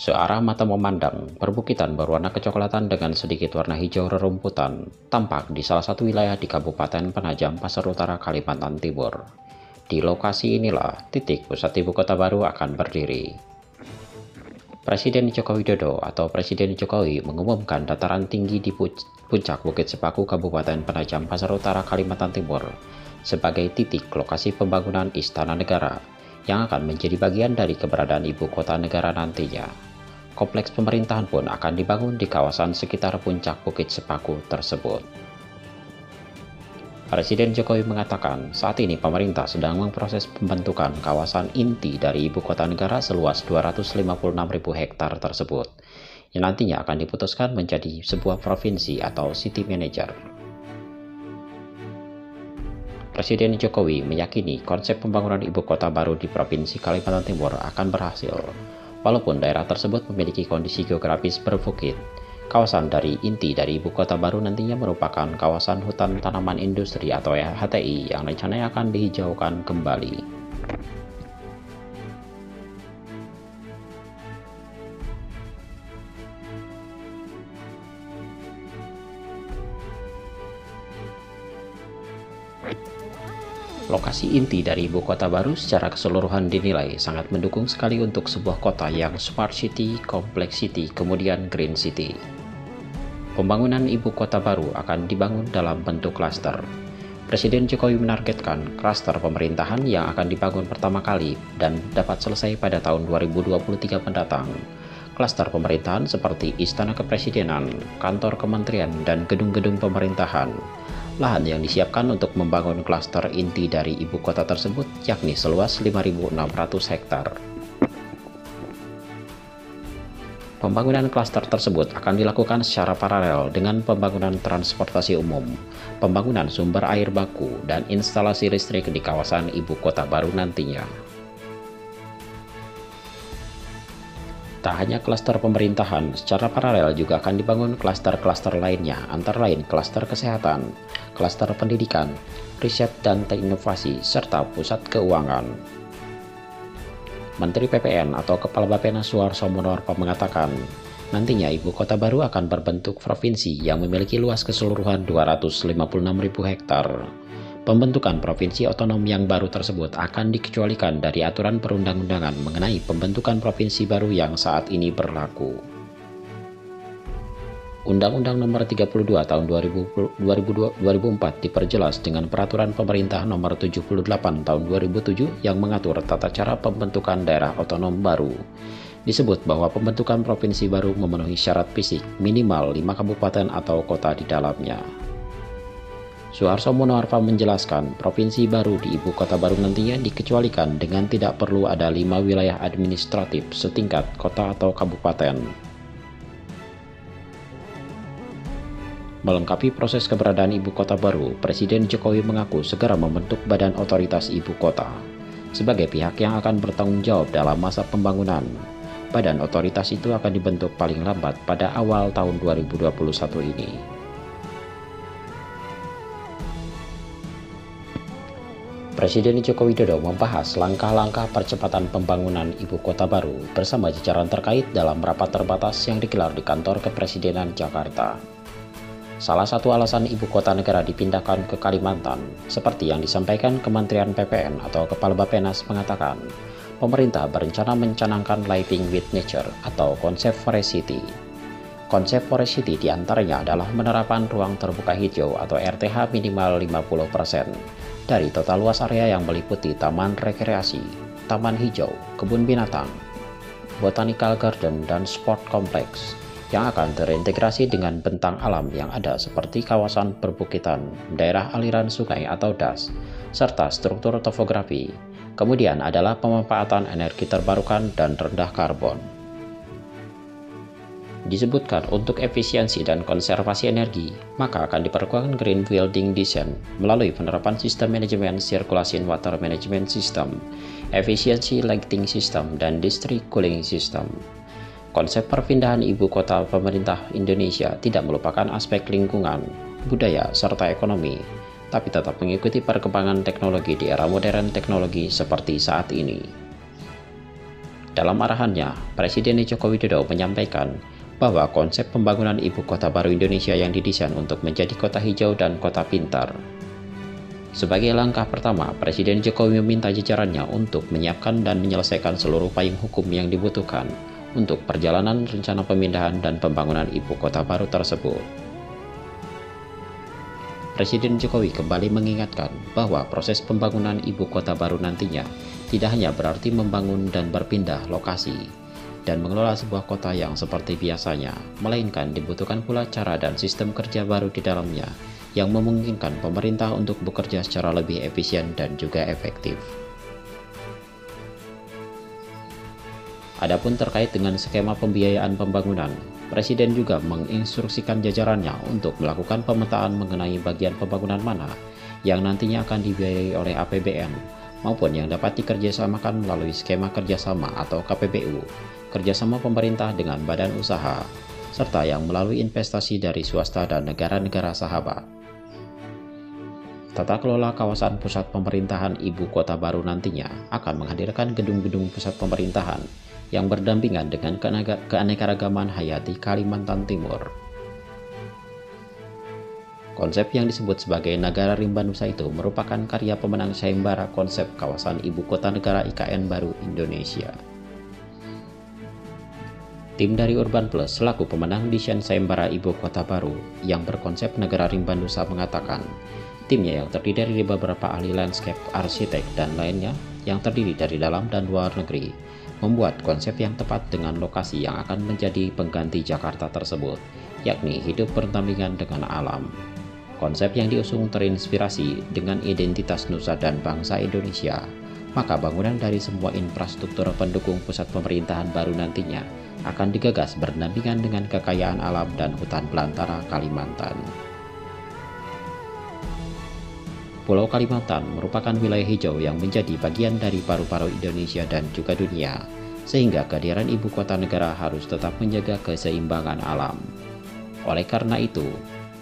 Searah mata memandang, perbukitan berwarna kecoklatan dengan sedikit warna hijau rerumputan tampak di salah satu wilayah di Kabupaten Penajam Pasar Utara, Kalimantan Timur. Di lokasi inilah titik pusat ibu kota baru akan berdiri. Presiden Joko Widodo atau Presiden Jokowi mengumumkan dataran tinggi di puncak Bukit Sepaku Kabupaten Penajam Pasar Utara, Kalimantan Timur sebagai titik lokasi pembangunan Istana Negara yang akan menjadi bagian dari keberadaan ibu kota negara nantinya. Kompleks pemerintahan pun akan dibangun di kawasan sekitar puncak Bukit Sepaku tersebut. Presiden Jokowi mengatakan saat ini pemerintah sedang memproses pembentukan kawasan inti dari ibu kota negara seluas 256.000 hektar tersebut, yang nantinya akan diputuskan menjadi sebuah provinsi atau city manager. Presiden Jokowi meyakini konsep pembangunan ibu kota baru di Provinsi Kalimantan Timur akan berhasil, walaupun daerah tersebut memiliki kondisi geografis berbukit. Kawasan dari inti dari ibu kota baru nantinya merupakan kawasan hutan tanaman industri atau HTI yang rencananya akan dihijaukan kembali. Lokasi inti dari ibu kota baru secara keseluruhan dinilai sangat mendukung sekali untuk sebuah kota yang smart city, complex city, kemudian green city. Pembangunan ibu kota baru akan dibangun dalam bentuk klaster. Presiden Jokowi menargetkan klaster pemerintahan yang akan dibangun pertama kali dan dapat selesai pada tahun 2023 mendatang. Klaster pemerintahan seperti Istana Kepresidenan, kantor kementerian, dan gedung-gedung pemerintahan. Lahan yang disiapkan untuk membangun klaster inti dari ibu kota tersebut yakni seluas 5.600 hektar. Pembangunan klaster tersebut akan dilakukan secara paralel dengan pembangunan transportasi umum, pembangunan sumber air baku, dan instalasi listrik di kawasan ibu kota baru nantinya. Tak hanya klaster pemerintahan, secara paralel juga akan dibangun klaster-klaster lainnya, antara lain klaster kesehatan, klaster pendidikan, riset dan inovasi, serta pusat keuangan. Menteri PPN atau Kepala Bappenas Suharto Monoarfa mengatakan, nantinya ibu kota baru akan berbentuk provinsi yang memiliki luas keseluruhan 256.000 hektar. Pembentukan provinsi otonom yang baru tersebut akan dikecualikan dari aturan perundang-undangan mengenai pembentukan provinsi baru yang saat ini berlaku. Undang-Undang Nomor 32 Tahun 2004 diperjelas dengan Peraturan Pemerintah Nomor 78 Tahun 2007 yang mengatur tata cara pembentukan daerah otonom baru. Disebut bahwa pembentukan provinsi baru memenuhi syarat fisik minimal 5 kabupaten atau kota di dalamnya. Suharto Monoarfa menjelaskan, provinsi baru di ibu kota baru nantinya dikecualikan dengan tidak perlu ada 5 wilayah administratif setingkat kota atau kabupaten. Melengkapi proses keberadaan ibu kota baru, Presiden Jokowi mengaku segera membentuk Badan Otoritas Ibu Kota sebagai pihak yang akan bertanggung jawab dalam masa pembangunan. Badan otoritas itu akan dibentuk paling lambat pada awal tahun 2021 ini. Presiden Joko Widodo membahas langkah-langkah percepatan pembangunan ibu kota baru bersama jajaran terkait dalam rapat terbatas yang digelar di kantor Kepresidenan Jakarta. Salah satu alasan ibu kota negara dipindahkan ke Kalimantan, seperti yang disampaikan Kementerian PPN atau Kepala Bappenas mengatakan, pemerintah berencana mencanangkan Living with Nature atau konsep Forest City. Konsep Forest City diantaranya adalah penerapan ruang terbuka hijau atau RTH minimal 50%. Dari total luas area yang meliputi taman rekreasi, taman hijau, kebun binatang, botanical garden, dan sport complex yang akan terintegrasi dengan bentang alam yang ada seperti kawasan perbukitan, daerah aliran sungai atau das, serta struktur topografi. Kemudian adalah pemanfaatan energi terbarukan dan rendah karbon. Disebutkan untuk efisiensi dan konservasi energi, maka akan diperkuat Green Building Design melalui penerapan sistem manajemen Circulation Water Management System, Efficiency Lighting System, dan District Cooling System. Konsep perpindahan ibu kota pemerintah Indonesia tidak melupakan aspek lingkungan, budaya, serta ekonomi, tapi tetap mengikuti perkembangan teknologi di era modern teknologi seperti saat ini. Dalam arahannya, Presiden Joko Widodo menyampaikan bahwa konsep pembangunan ibu kota baru Indonesia yang didesain untuk menjadi kota hijau dan kota pintar. Sebagai langkah pertama, Presiden Jokowi meminta jajarannya untuk menyiapkan dan menyelesaikan seluruh payung hukum yang dibutuhkan untuk perjalanan rencana pemindahan dan pembangunan ibu kota baru tersebut. Presiden Jokowi kembali mengingatkan bahwa proses pembangunan ibu kota baru nantinya tidak hanya berarti membangun dan berpindah lokasi dan mengelola sebuah kota yang seperti biasanya, melainkan dibutuhkan pula cara dan sistem kerja baru di dalamnya yang memungkinkan pemerintah untuk bekerja secara lebih efisien dan juga efektif. Adapun terkait dengan skema pembiayaan pembangunan, Presiden juga menginstruksikan jajarannya untuk melakukan pemetaan mengenai bagian pembangunan mana yang nantinya akan dibiayai oleh APBN maupun yang dapat dikerjasamakan melalui skema kerjasama atau KPBU, kerjasama pemerintah dengan badan usaha, serta yang melalui investasi dari swasta dan negara-negara sahabat. Tata kelola kawasan pusat pemerintahan ibu kota baru nantinya akan menghadirkan gedung-gedung pusat pemerintahan yang berdampingan dengan keanekaragaman hayati Kalimantan Timur. Konsep yang disebut sebagai Nagara Rimba Nusa itu merupakan karya pemenang sayembara konsep kawasan ibu kota negara IKN baru Indonesia. Tim dari Urban Plus selaku pemenang desain sayembara ibu kota baru yang berkonsep Nagara Rimba Nusa mengatakan, timnya yang terdiri dari beberapa ahli landscape, arsitek, dan lainnya yang terdiri dari dalam dan luar negeri membuat konsep yang tepat dengan lokasi yang akan menjadi pengganti Jakarta tersebut, yakni hidup berdampingan dengan alam. Konsep yang diusung terinspirasi dengan identitas nusa dan bangsa Indonesia, maka bangunan dari semua infrastruktur pendukung pusat pemerintahan baru nantinya akan digagas berdampingan dengan kekayaan alam dan hutan belantara Kalimantan. Pulau Kalimantan merupakan wilayah hijau yang menjadi bagian dari paru-paru Indonesia dan juga dunia, sehingga kehadiran ibu kota negara harus tetap menjaga keseimbangan alam. Oleh karena itu,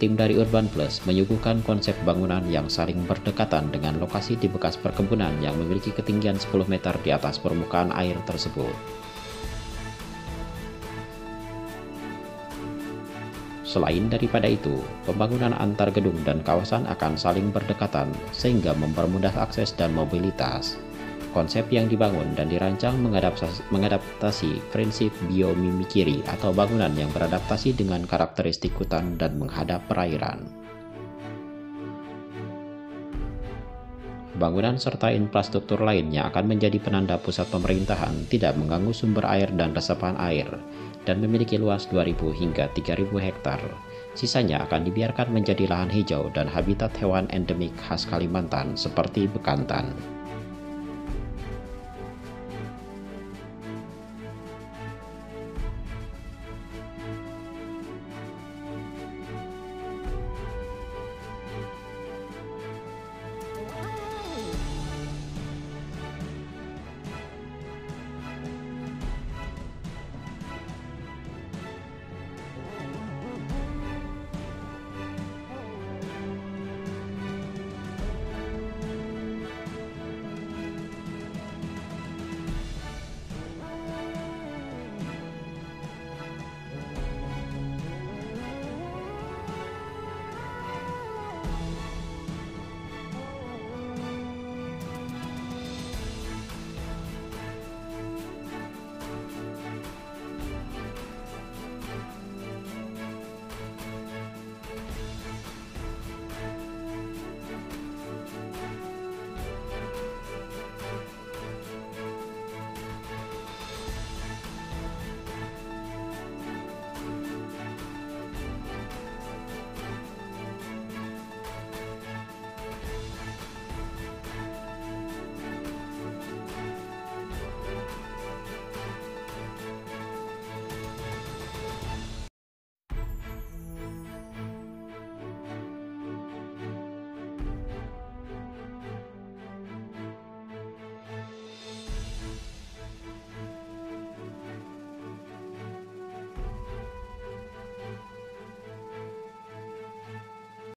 tim dari Urban Plus menyuguhkan konsep bangunan yang saling berdekatan dengan lokasi di bekas perkebunan yang memiliki ketinggian 10 meter di atas permukaan air tersebut. Selain daripada itu, pembangunan antar gedung dan kawasan akan saling berdekatan sehingga mempermudah akses dan mobilitas. Konsep yang dibangun dan dirancang mengadaptasi prinsip biomimikri atau bangunan yang beradaptasi dengan karakteristik hutan dan menghadap perairan. Bangunan serta infrastruktur lainnya akan menjadi penanda pusat pemerintahan tidak mengganggu sumber air dan resapan air dan memiliki luas 2.000 hingga 3.000 hektar. Sisanya akan dibiarkan menjadi lahan hijau dan habitat hewan endemik khas Kalimantan seperti bekantan.